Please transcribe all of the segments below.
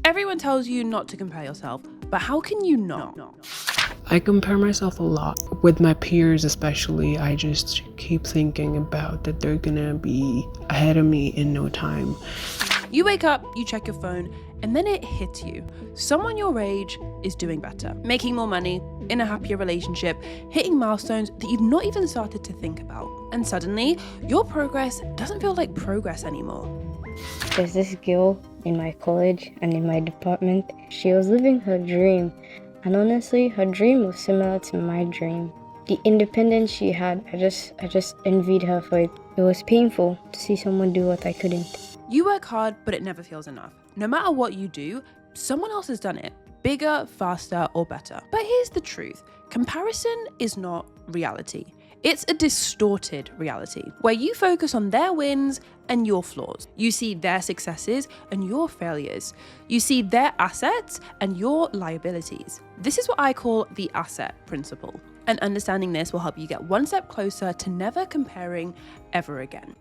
Everyone tells you not to compare yourself, but how can you not? I compare myself a lot with my peers, especially. I just keep thinking about that they're gonna be ahead of me in no time. You wake up, you check your phone, and then it hits you. Someone your age is doing better, making more money, in a happier relationship, hitting milestones that you've not even started to think about. And suddenly, your progress doesn't feel like progress anymore. There's this girl in my college and in my department. She was living her dream. And honestly, her dream was similar to my dream. The independence she had, I just envied her for it. It was painful to see someone do what I couldn't. You work hard, but it never feels enough. No matter what you do, someone else has done it. Bigger, faster, or better. But here's the truth. Comparison is not reality. It's a distorted reality where you focus on their wins and your flaws. You see their successes and your failures. You see their assets and your liabilities. This is what I call the asset principle. And understanding this will help you get one step closer to never comparing ever again.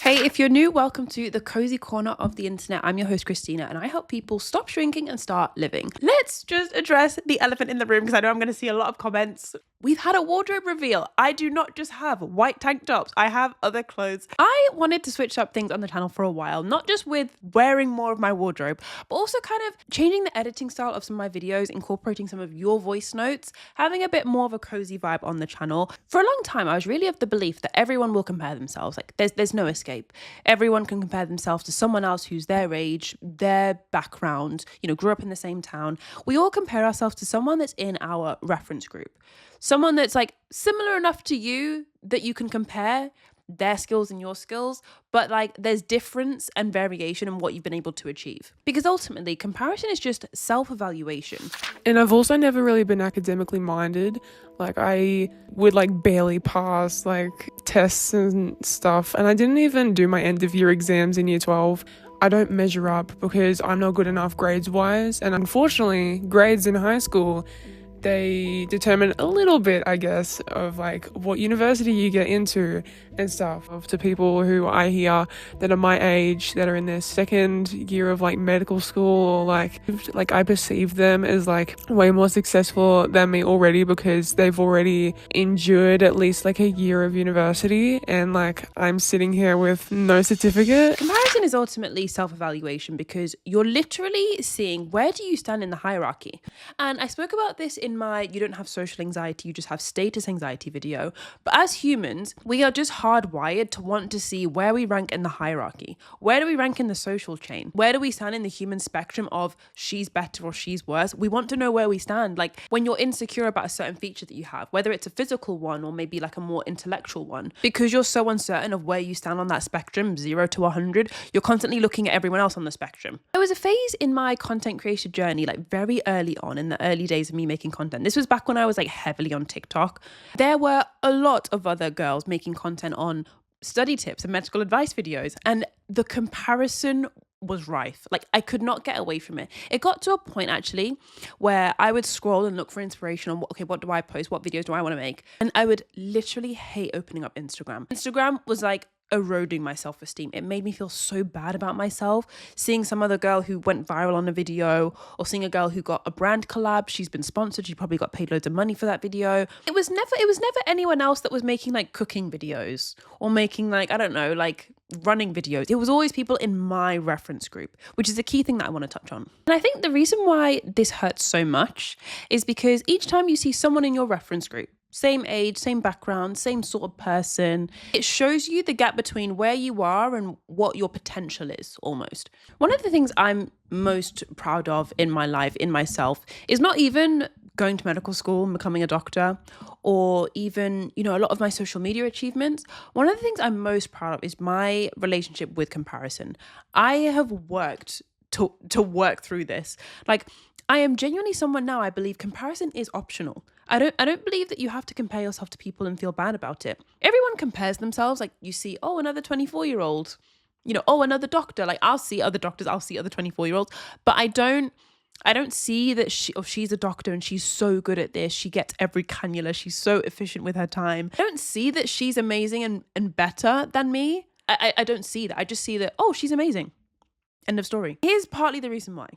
Hey, if you're new, welcome to the cozy corner of the internet. I'm your host, Christina, and I help people stop shrinking and start living. Let's just address the elephant in the room because I know I'm going to see a lot of comments. We've had a wardrobe reveal. I do not just have white tank tops. I have other clothes. I wanted to switch up things on the channel for a while, not just with wearing more of my wardrobe, but also kind of changing the editing style of some of my videos, incorporating some of your voice notes, having a bit more of a cozy vibe on the channel. For a long time, I was really of the belief that everyone will compare themselves. Like there's no escape. Everyone can compare themselves to someone else who's their age, their background, grew up in the same town. We all compare ourselves to someone that's in our reference group. Someone that's like similar enough to you that you can compare their skills and your skills, but like there's difference and variation in what you've been able to achieve. Because ultimately, comparison is just self-evaluation. And I've also never really been academically minded. Like I would barely pass tests and stuff. And I didn't even do my end of year exams in year 12. I don't measure up because I'm not good enough grades wise. And unfortunately, grades in high school, they determine a little bit, I guess, of what university you get into and stuff. To people who I hear that are my age, that are in their second year of medical school, or I perceive them as way more successful than me already because they've already endured at least a year of university, and I'm sitting here with no certificate. Comparison is ultimately self-evaluation because you're literally seeing where do you stand in the hierarchy. And I spoke about this in my You Don't Have Social Anxiety, You Just Have Status Anxiety video. But as humans, we are just hardwired to want to see where we rank in the hierarchy. Where do we rank in the social chain? Where do we stand in the human spectrum of she's better or she's worse? We want to know where we stand. When you're insecure about a certain feature that you have, whether it's a physical one or maybe a more intellectual one, because you're so uncertain of where you stand on that spectrum, 0 to 100, you're constantly looking at everyone else on the spectrum. There was a phase in my content creation journey, very early on in the early days of me making content. This was back when I was heavily on TikTok. There were a lot of other girls making content on study tips and medical advice videos, and the comparison was rife. I could not get away from it. It got to a point actually where I would scroll and look for inspiration on okay, what do I post? What videos do I want to make? And I would literally hate opening up Instagram. Instagram was eroding my self-esteem. It made me feel so bad about myself. Seeing some other girl who went viral on a video, or seeing a girl who got a brand collab, she's been sponsored, she probably got paid loads of money for that video. It was never anyone else that was making cooking videos or making running videos. It was always people in my reference group, which is a key thing that I want to touch on. And I think the reason why this hurts so much is because each time you see someone in your reference group, same age, same background, same sort of person, it shows you the gap between where you are and what your potential is almost. One of the things I'm most proud of in my life, in myself, is not even going to medical school and becoming a doctor, or even, a lot of my social media achievements. One of the things I'm most proud of is my relationship with comparison. I have worked to work through this. I am genuinely someone now, I believe comparison is optional. I don't believe that you have to compare yourself to people and feel bad about it. Everyone compares themselves. You see, oh, another 24-year-old, oh, another doctor. I'll see other doctors, I'll see other 24-year-olds, but I don't I don't see that she's a doctor and she's so good at this. She gets every cannula. She's so efficient with her time. I don't see that she's amazing and better than me. I don't see that. I just see that, oh, she's amazing. End of story. Here's partly the reason why.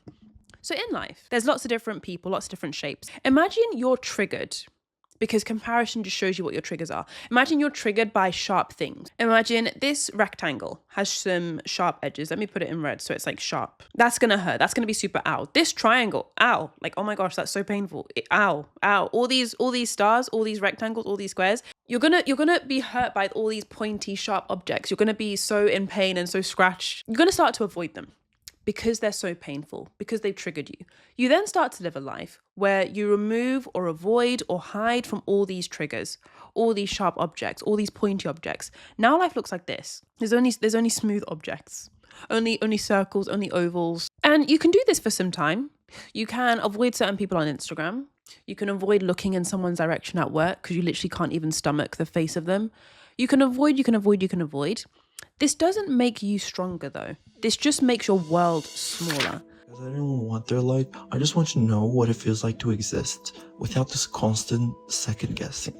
So in life, there's lots of different people, lots of different shapes. Imagine you're triggered, because comparison just shows you what your triggers are. Imagine you're triggered by sharp things. Imagine this rectangle has some sharp edges. Let me put it in red so it's like sharp. That's gonna hurt. That's gonna be super ow. This triangle, ow. Like, oh my gosh, that's so painful. Ow, ow. All these stars, all these rectangles, all these squares. You're gonna be hurt by all these pointy, sharp objects. You're gonna be so in pain and so scratched. You're gonna start to avoid them, because they're so painful, because they've triggered you. You then start to live a life where you remove or avoid or hide from all these triggers, all these sharp objects, all these pointy objects. Now life looks like this. There's only smooth objects, only circles, only ovals. And you can do this for some time. You can avoid certain people on Instagram. You can avoid looking in someone's direction at work because you literally can't even stomach the face of them. You can avoid. This doesn't make you stronger though. This just makes your world smaller. Because I don't want their life. I just want to know what it feels like to exist without this constant second guessing.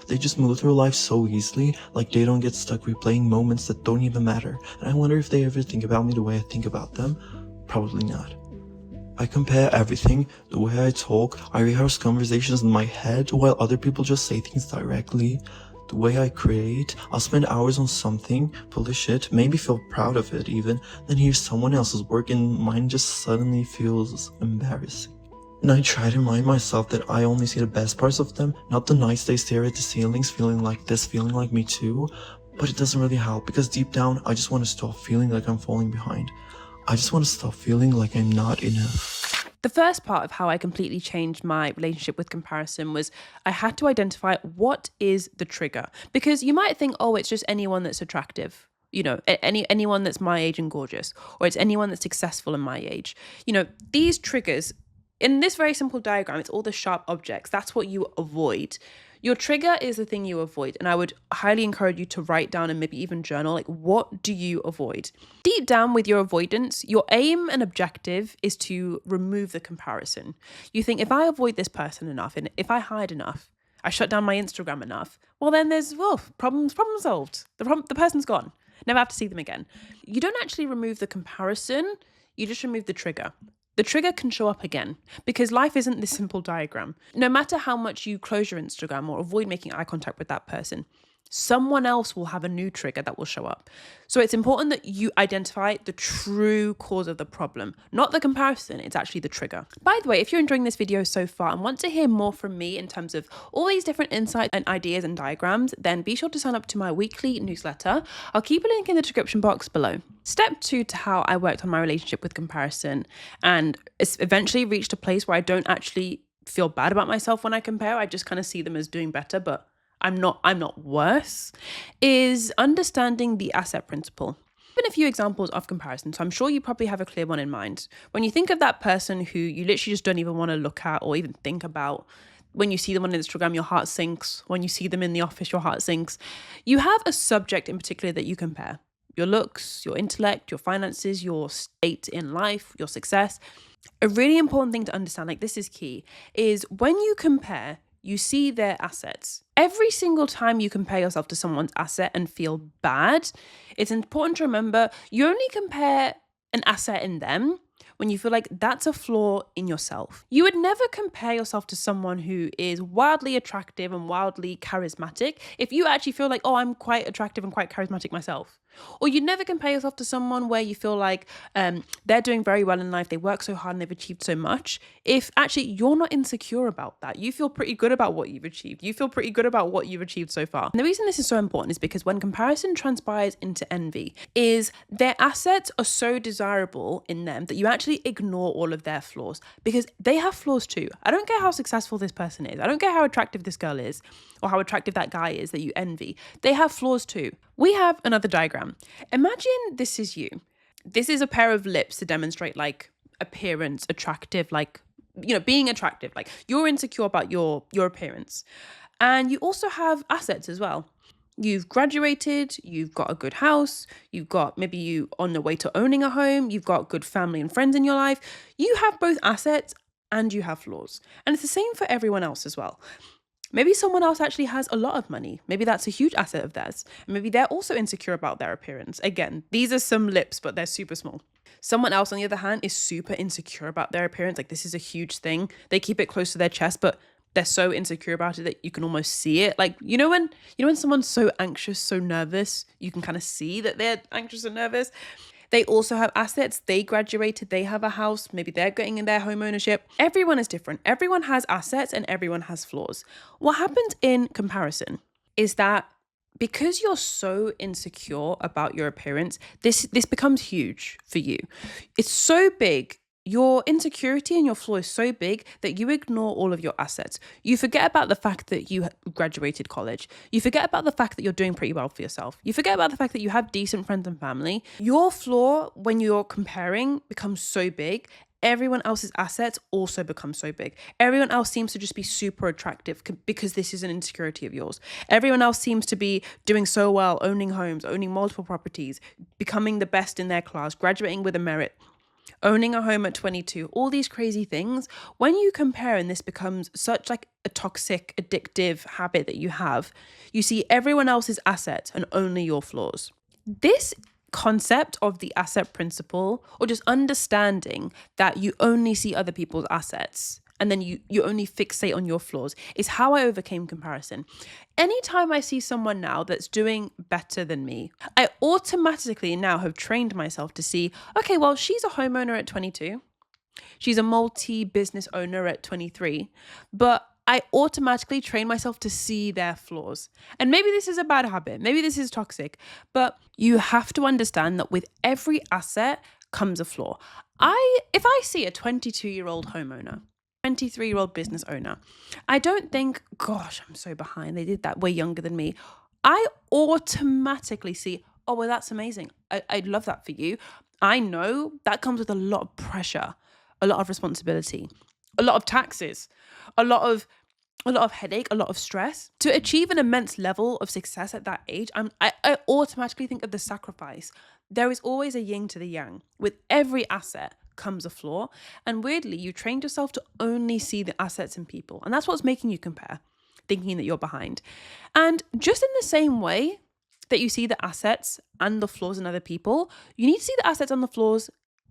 They just move through life so easily, like they don't get stuck replaying moments that don't even matter. And I wonder if they ever think about me the way I think about them. Probably not. I compare everything, the way I talk, I rehearse conversations in my head while other people just say things directly. The way I create, I'll spend hours on something, polish it, maybe feel proud of it even, then hear someone else's work and mine just suddenly feels embarrassing. And I try to remind myself that I only see the best parts of them, not the nights they stare at the ceilings feeling like this, feeling like me too. But it doesn't really help, because deep down, I just want to stop feeling like I'm falling behind. I just want to stop feeling like I'm not enough. The first part of how I completely changed my relationship with comparison was I had to identify what is the trigger. Because you might think, oh, it's just anyone that's attractive. You know, anyone that's my age and gorgeous, or it's anyone that's successful in my age. You know, these triggers, in this very simple diagram, it's all the sharp objects. That's what you avoid. Your trigger is the thing you avoid. And I would highly encourage you to write down and maybe even journal, like, what do you avoid? Deep down with your avoidance, your aim and objective is to remove the comparison. You think, if I avoid this person enough, and if I hide enough, I shut down my Instagram enough, well, then there's, problem solved. The person's gone. Never have to see them again. You don't actually remove the comparison, you just remove the trigger. The trigger can show up again, because life isn't this simple diagram. No matter how much you close your Instagram or avoid making eye contact with that person, someone else will have a new trigger that will show up. So it's important that you identify the true cause of the problem, not the comparison, it's actually the trigger. By the way, if you're enjoying this video so far and want to hear more from me in terms of all these different insights and ideas and diagrams, then be sure to sign up to my weekly newsletter. I'll keep a link in the description box below. Step 2 to how I worked on my relationship with comparison, and it's eventually reached a place where I don't actually feel bad about myself when I compare. I just kind of see them as doing better, but I'm not worse, is understanding the asset principle. Been a few examples of comparison, so I'm sure you probably have a clear one in mind. When you think of that person who you literally just don't even want to look at or even think about, when you see them on Instagram, your heart sinks. When you see them in the office, your heart sinks. You have a subject in particular that you compare. Your looks, your intellect, your finances, your state in life, your success. A really important thing to understand, like this is key, is when you compare, you see their assets. Every single time you compare yourself to someone's asset and feel bad, it's important to remember you only compare an asset in them when you feel like that's a flaw in yourself. You would never compare yourself to someone who is wildly attractive and wildly charismatic if you actually feel like, oh, I'm quite attractive and quite charismatic myself. Or you'd never compare yourself to someone where you feel like they're doing very well in life, they work so hard and they've achieved so much, if actually you're not insecure about that. You feel pretty good about what you've achieved. You feel pretty good about what you've achieved so far. And the reason this is so important is because when comparison transpires into envy, is their assets are so desirable in them that you actually ignore all of their flaws, because they have flaws too. I don't care how successful this person is. I don't care how attractive this girl is or how attractive that guy is that you envy. They have flaws too. We have another diagram. Imagine this is you. This is a pair of lips to demonstrate like appearance, attractive, like, you know, being attractive. Like you're insecure about your appearance. And you also have assets as well. You've graduated, you've got a good house, you've got maybe you on the way to owning a home, you've got good family and friends in your life. You have both assets and you have flaws. And it's the same for everyone else as well. Maybe someone else actually has a lot of money. Maybe that's a huge asset of theirs. Maybe they're also insecure about their appearance. Again, these are some lips, but they're super small. Someone else, on the other hand, is super insecure about their appearance. Like, this is a huge thing. They keep it close to their chest, but they're so insecure about it that you can almost see it. Like, when someone's so anxious, so nervous, you can kind of see that they're anxious and nervous. They also have assets. They graduated, they have a house, maybe they're getting in their home ownership. Everyone is different. Everyone has assets and everyone has flaws. What happens in comparison is that because you're so insecure about your appearance, this becomes huge for you. It's so big. Your insecurity and your flaw is so big that you ignore all of your assets. You forget about the fact that you graduated college. You forget about the fact that you're doing pretty well for yourself. You forget about the fact that you have decent friends and family. Your flaw, when you're comparing, becomes so big. Everyone else's assets also become so big. Everyone else seems to just be super attractive because this is an insecurity of yours. Everyone else seems to be doing so well, owning homes, owning multiple properties, becoming the best in their class, graduating with a merit, owning a home at 22, all these crazy things. When you compare and this becomes such like a toxic, addictive habit that you have, you see everyone else's assets and only your flaws. This concept of the asset principle, or just understanding that you only see other people's assets and then you only fixate on your flaws, is how I overcame comparison. Anytime I see someone now that's doing better than me, I automatically now have trained myself to see, okay, well, she's a homeowner at 22. She's a multi-business owner at 23, but I automatically train myself to see their flaws. And maybe this is a bad habit, maybe this is toxic, but you have to understand that with every asset comes a flaw. If I see a 22-year-old homeowner, 23-year-old business owner, I don't think, gosh, I'm so behind. They did that way younger than me. I automatically see, oh, well, that's amazing. I'd love that for you. I know that comes with a lot of pressure, a lot of responsibility, a lot of taxes, a lot of headache, a lot of stress. To achieve an immense level of success at that age, I automatically think of the sacrifice. There is always a yin to the yang. With every asset comes a flaw. And weirdly, you trained yourself to only see the assets in people. And that's what's making you compare, thinking that you're behind. And just in the same way that you see the assets and the flaws in other people, you need to see the assets and the flaws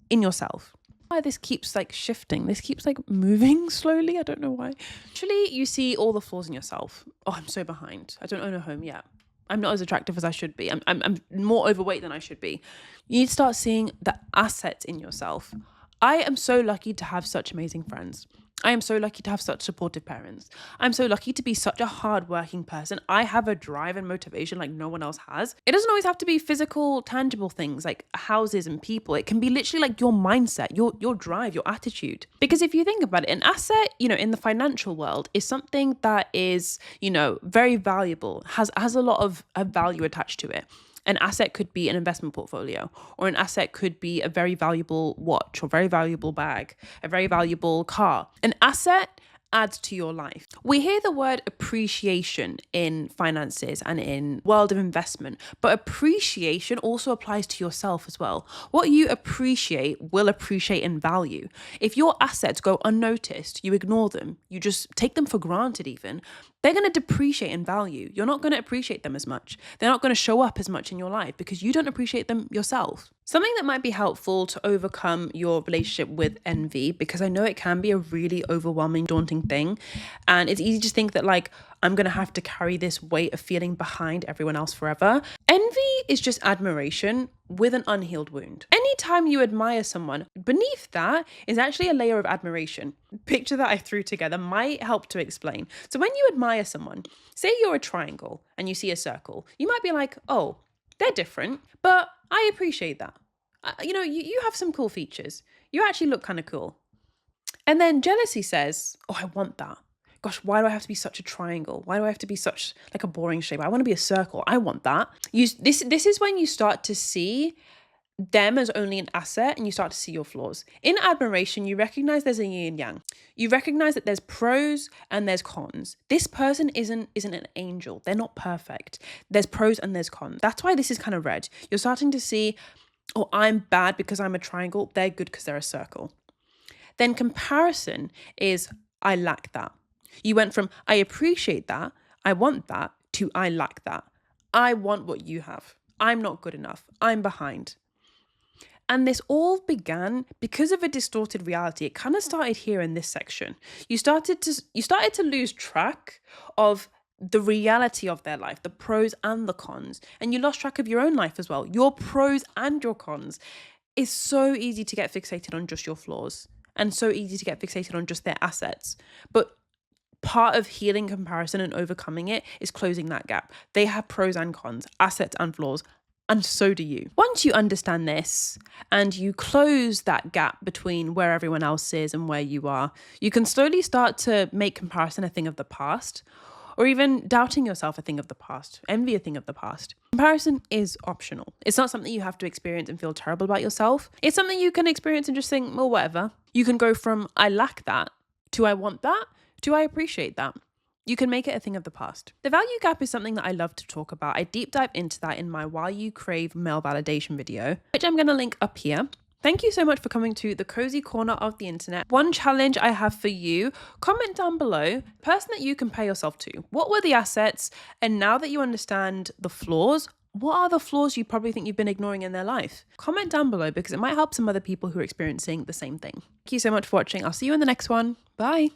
in yourself. Why this keeps like shifting, this keeps like moving slowly, I don't know why. Actually, you see all the flaws in yourself. Oh, I'm so behind, I don't own a home yet, I'm not as attractive as I should be, I'm more overweight than I should be. You need to start seeing the assets in yourself. I am so lucky to have such amazing friends. I am so lucky to have such supportive parents. I'm so lucky to be such a hardworking person. I have a drive and motivation like no one else has. It doesn't always have to be physical, tangible things like houses and people. It can be literally like your mindset, your drive, your attitude. Because if you think about it, an asset, in the financial world is something that is, very valuable, has a lot of value attached to it. An asset could be an investment portfolio, or an asset could be a very valuable watch or very valuable bag, a very valuable car. An asset adds to your life. We hear the word appreciation in finances and in world of investment, but appreciation also applies to yourself as well. What you appreciate will appreciate in value. If your assets go unnoticed, you ignore them, you just take them for granted even, they're going to depreciate in value. You're not going to appreciate them as much. They're not going to show up as much in your life because you don't appreciate them yourself. Something that might be helpful to overcome your relationship with envy, because I know it can be a really overwhelming, daunting thing. And it's easy to think that I'm going to have to carry this weight of feeling behind everyone else forever. Envy is just admiration with an unhealed wound. Anytime you admire someone, beneath that is actually a layer of admiration. Picture that I threw together might help to explain. So when you admire someone, say you're a triangle and you see a circle, you might be like, oh, they're different, but I appreciate that. You have some cool features. You actually look kind of cool. And then jealousy says, oh, I want that. Gosh, why do I have to be such a triangle? Why do I have to be such like a boring shape? I want to be a circle. I want that. This is when you start to see them as only an asset and you start to see your flaws. In admiration, you recognize there's a yin and yang. You recognize that there's pros and there's cons. This person isn't an angel. They're not perfect. There's pros and there's cons. That's why this is kind of red. You're starting to see, oh, I'm bad because I'm a triangle. They're good because they're a circle. Then comparison is, I lack that. You went from, I appreciate that, I want that, to I lack that. I want what you have. I'm not good enough. I'm behind. And this all began because of a distorted reality. It kind of started here in this section. You started to lose track of the reality of their life, the pros and the cons. And you lost track of your own life as well. Your pros and your cons. It's so easy to get fixated on just your flaws and so easy to get fixated on just their assets. But part of healing comparison and overcoming it is closing that gap. They have pros and cons, assets and flaws, and so do you. Once you understand this and you close that gap between where everyone else is and where you are, you can slowly start to make comparison a thing of the past, or even doubting yourself a thing of the past, envy a thing of the past. Comparison is optional. It's not something you have to experience and feel terrible about yourself. It's something you can experience and just think, well, whatever. You can go from I lack that to I want that to I appreciate that. You can make it a thing of the past. The value gap is something that I love to talk about. I deep dive into that in my Why You Crave Male Validation video, which I'm going to link up here. Thank you so much for coming to the cozy corner of the internet. One challenge I have for you, comment down below, the person that you compare yourself to. What were the assets? And now that you understand the flaws, what are the flaws you probably think you've been ignoring in their life? Comment down below because it might help some other people who are experiencing the same thing. Thank you so much for watching. I'll see you in the next one. Bye.